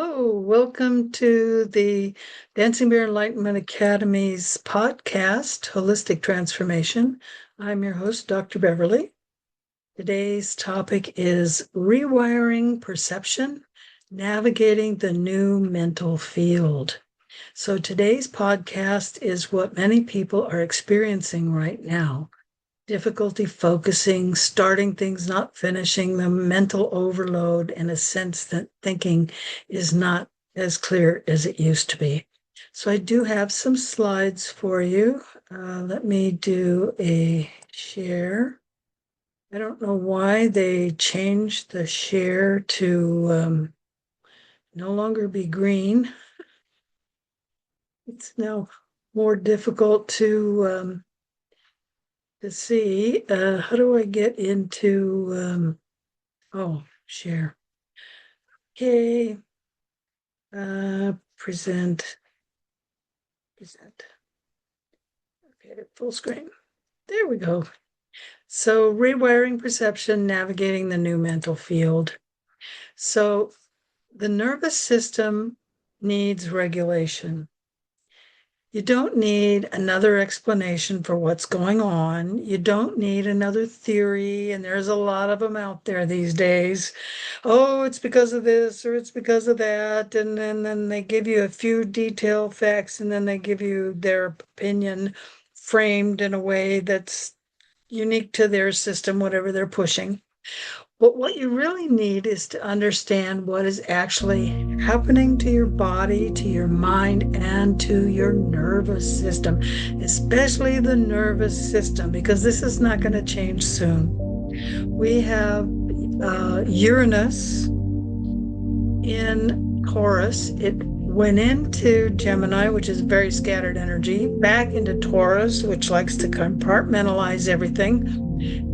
Hello, welcome to the Dancing Bear Enlightenment Academy's podcast, Holistic Transformation. I'm your host, Dr. Beverly. Today's topic is rewiring perception, navigating the new mental field. So today's podcast is what many people are experiencing right now. Difficulty focusing, starting things, not finishing them, mental overload, and a sense that thinking is not as clear as it used to be. So I do have some slides for you. Let me do a share. I don't know why they changed the share to no longer be green. It's now more difficult to see. How do I get into, share. Okay. Present. Okay, full screen. There we go. So rewiring perception, navigating the new mental field. So the nervous system needs regulation. You don't need another explanation for what's going on. You don't need another theory, and there's a lot of them out there these days. Oh, it's because of this or it's because of that. And then they give you a few detailed facts, and then they give you their opinion framed in a way that's unique to their system, whatever they're pushing. But what you really need is to understand what is actually happening to your body, to your mind, and to your nervous system, especially the nervous system, because this is not going to change soon. We have Uranus in Taurus. It went into Gemini, which is very scattered energy, back into Taurus, which likes to compartmentalize everything.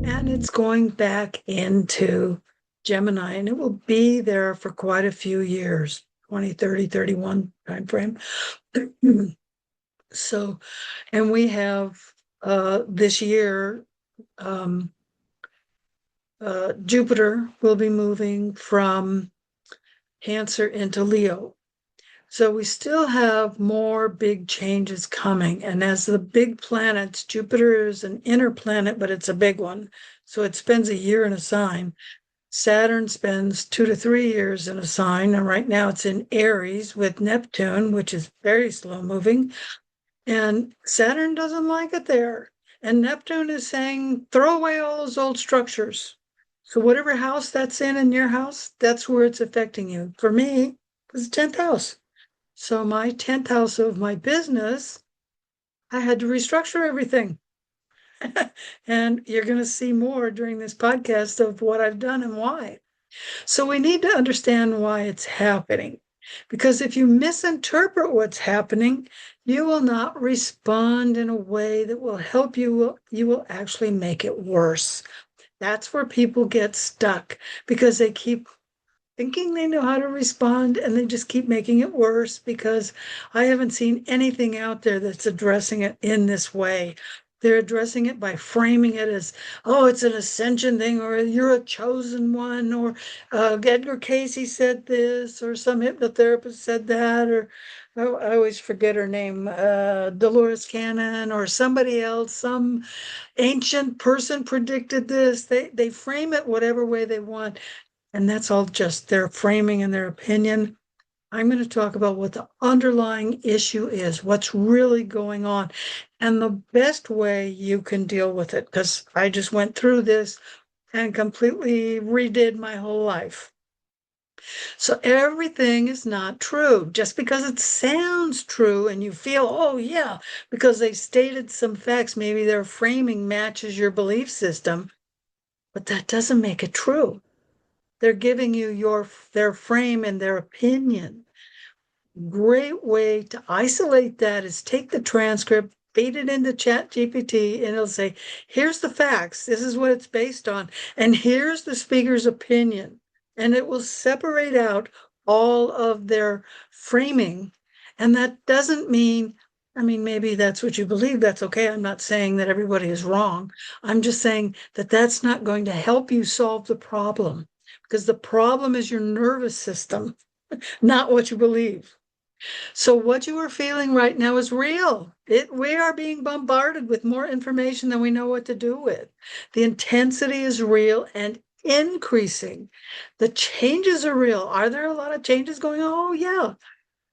And it's going back into Gemini, and it will be there for quite a few years, 20, 30, 31 time frame. So, and we have this year, Jupiter will be moving from Cancer into Leo. So we still have more big changes coming. And as the big planets, Jupiter is an inner planet, but it's a big one. So it spends a year in a sign. Saturn spends 2 to 3 years in a sign. And right now it's in Aries with Neptune, which is very slow moving. And Saturn doesn't like it there. And Neptune is saying, throw away all those old structures. So whatever house that's in your house, that's where it's affecting you. For me, it's the 10th house. So my 10th house of my business, I had to restructure everything. And you're going to see more during this podcast of what I've done and why. So we need to understand why it's happening. Because if you misinterpret what's happening, you will not respond in a way that will help you. You will actually make it worse. That's where people get stuck because they keep thinking they know how to respond and they just keep making it worse because I haven't seen anything out there that's addressing it in this way. They're addressing it by framing it as, oh, it's an ascension thing, or you're a chosen one, or Edgar Casey said this, or some hypnotherapist said that, or I always forget her name, Dolores Cannon, or somebody else, some ancient person predicted this. They frame it whatever way they want. And that's all just their framing and their opinion. I'm going to talk about what the underlying issue is, what's really going on, and the best way you can deal with it, because I just went through this and completely redid my whole life. So everything is not true. Just because it sounds true and you feel, oh, yeah, because they stated some facts, maybe their framing matches your belief system, but that doesn't make it true. They're giving you their frame and their opinion. Great way to isolate that is take the transcript, feed it into Chat GPT, and it'll say, here's the facts. This is what it's based on. And here's the speaker's opinion. And it will separate out all of their framing. And that doesn't mean, maybe that's what you believe. That's okay. I'm not saying that everybody is wrong. I'm just saying that that's not going to help you solve the problem. Because the problem is your nervous system. not what you believe. So what you are feeling right now is real. We are being bombarded with more information than we know what to do with. The intensity is real and increasing. The changes are real. Are there a lot of changes going on? Oh, yeah.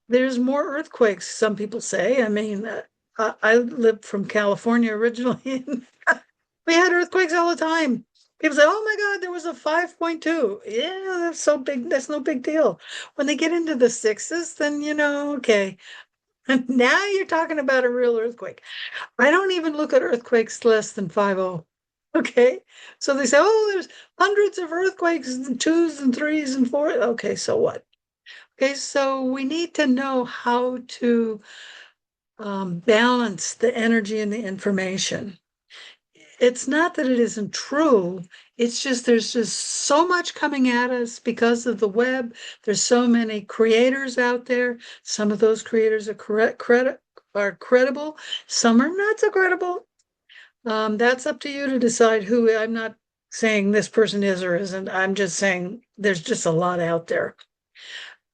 There's more earthquakes, some people say. I mean, I lived from California originally. We had earthquakes all the time. People say, oh my God, there was a 5.2. Yeah, that's so big. That's no big deal. When they get into the sixes, then, okay. And now you're talking about a real earthquake. I don't even look at earthquakes less than 5.0. Okay. So they say, oh, there's hundreds of earthquakes and twos and threes and fours. Okay, so what? Okay, so we need to know how to balance the energy and the information. It's not that it isn't true. It's just there's just so much coming at us because of the web. There's so many creators out there. Some of those creators are credible. Some are not so credible. That's up to you to decide who. I'm not saying this person is or isn't. I'm just saying there's just a lot out there.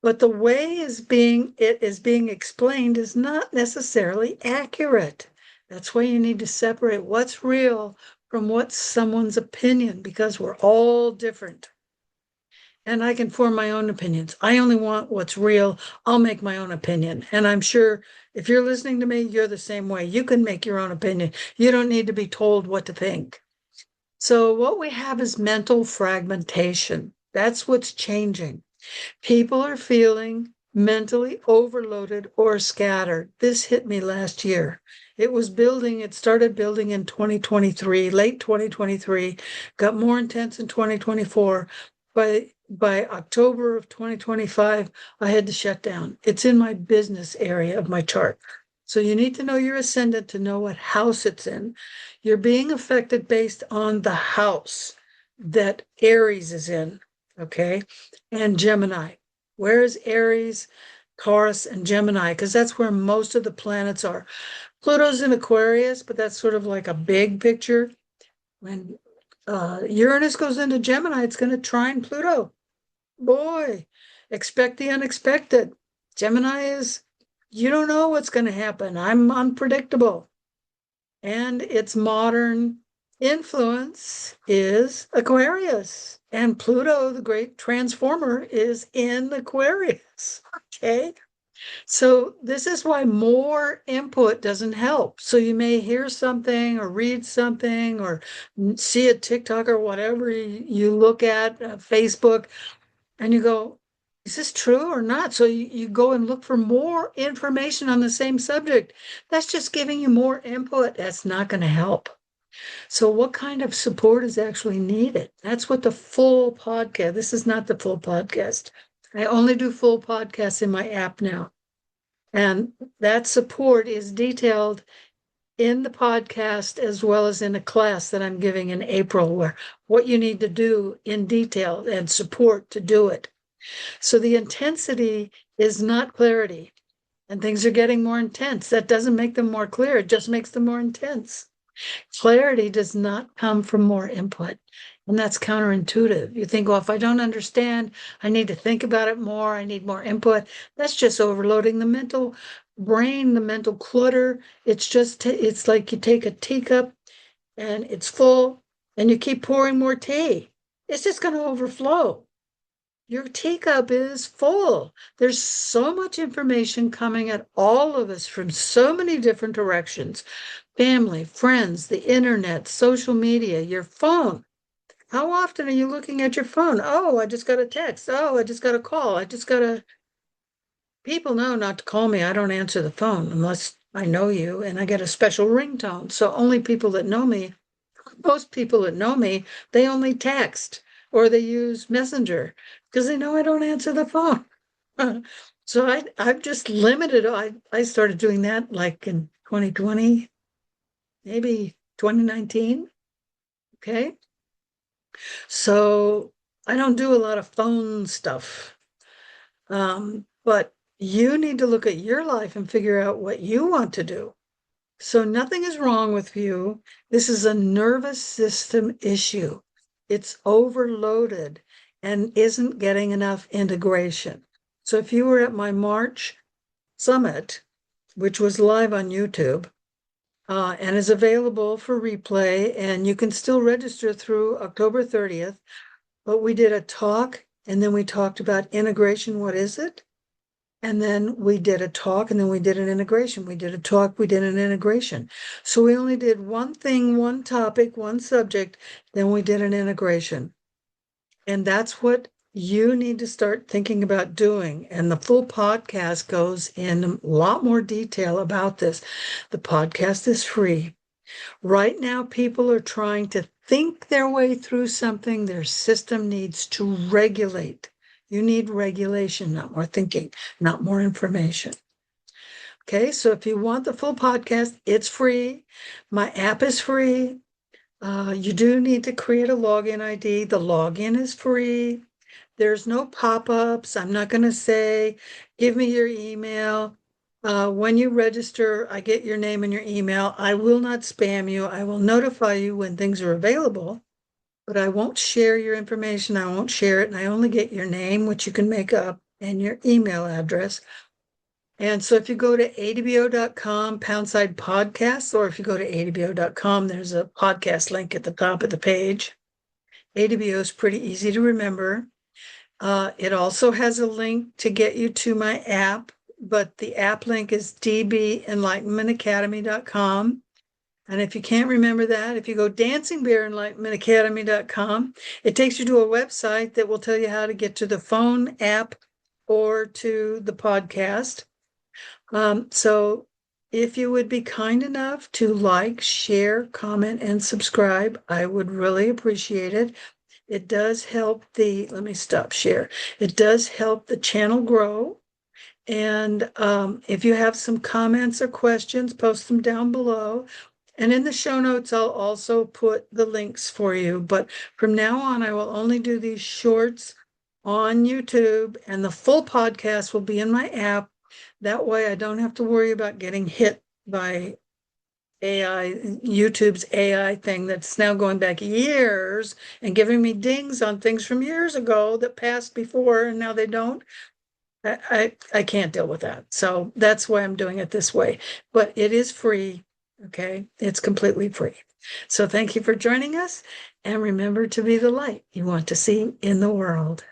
But the way it is being explained is not necessarily accurate. That's why you need to separate what's real from what's someone's opinion, because we're all different. And I can form my own opinions. I only want what's real. I'll make my own opinion. And I'm sure if you're listening to me, you're the same way. You can make your own opinion. You don't need to be told what to think. So what we have is mental fragmentation. That's what's changing. People are feeling mentally overloaded or scattered. This hit me last year. It started building in 2023, late 2023, got more intense in 2024. By October of 2025, I had to shut down. It's in my business area of my chart. So you need to know your ascendant to know what house it's in. You're being affected based on the house that Aries is in, okay? And Gemini. Where is Aries, Taurus, and Gemini? Because that's where most of the planets are. Pluto's in Aquarius, but that's sort of like a big picture. When Uranus goes into Gemini, it's going to trine Pluto. Boy, expect the unexpected. Gemini is, you don't know what's going to happen. I'm unpredictable. And its modern influence is Aquarius. And Pluto, the great transformer, is in Aquarius. Okay. So this is why more input doesn't help. So you may hear something or read something or see a TikTok or whatever you look at, Facebook, and you go, is this true or not? So you go and look for more information on the same subject. That's just giving you more input. That's not going to help. So what kind of support is actually needed? That's what the full podcast, this is not the full podcast. I only do full podcasts in my app now. And that support is detailed in the podcast as well as in a class that I'm giving in April, where what you need to do in detail and support to do it. So the intensity is not clarity, and things are getting more intense. That doesn't make them more clear, it just makes them more intense. Clarity does not come from more input. And that's counterintuitive. You think, well, if I don't understand, I need to think about it more. I need more input. That's just overloading the mental brain, the mental clutter. It's like you take a teacup and it's full and you keep pouring more tea. It's just going to overflow. Your teacup is full. There's so much information coming at all of us from so many different directions. Family, friends, the internet, social media, your phone. How often are you looking at your phone? Oh, I just got a text. Oh, I just got a call. People know not to call me. I don't answer the phone unless I know you and I get a special ringtone. So only people that know me, most people that know me, they only text or they use Messenger because they know I don't answer the phone. So I've just limited. I started doing that like in 2020, maybe 2019. Okay. So I don't do a lot of phone stuff. But you need to look at your life and figure out what you want to do. So nothing is wrong with you. This is a nervous system issue. It's overloaded and isn't getting enough integration. So if you were at my March summit, which was live on YouTube, and is available for replay, and you can still register through October 30th, but we did a talk, and then we talked about integration. What is it? And then we did a talk, and then we did an integration. We did a talk, we did an integration. So we only did one thing, one topic, one subject, then we did an integration. And that's what you need to start thinking about doing. And the full podcast goes in a lot more detail about this. The podcast is free. Right now, people are trying to think their way through something their system needs to regulate. You need regulation, not more thinking, not more information. Okay, so if you want the full podcast, it's free. My app is free. You do need to create a login ID. The login is free. There's no pop-ups. I'm not going to say, give me your email. When you register, I get your name and your email. I will not spam you. I will notify you when things are available, but I won't share your information. I won't share it. And I only get your name, which you can make up, and your email address. And so if you go to adbo.com /podcasts, or if you go to adbo.com, there's a podcast link at the top of the page. ADBO is pretty easy to remember. It also has a link to get you to my app, but the app link is dbenlightenmentacademy.com. And if you can't remember that, if you go dancingbearenlightenmentacademy.com, it takes you to a website that will tell you how to get to the phone app or to the podcast. So if you would be kind enough to like, share, comment, and subscribe, I would really appreciate it. It does help let me stop share. It does help the channel grow. And if you have some comments or questions, post them down below. And in the show notes, I'll also put the links for you. But from now on, I will only do these shorts on YouTube, and the full podcast will be in my app. That way I don't have to worry about getting hit by AI, YouTube's AI thing that's now going back years and giving me dings on things from years ago that passed before and now they don't. I can't deal with that. So that's why I'm doing it this way. But it is free. Okay. It's completely free. So thank you for joining us. And remember to be the light you want to see in the world.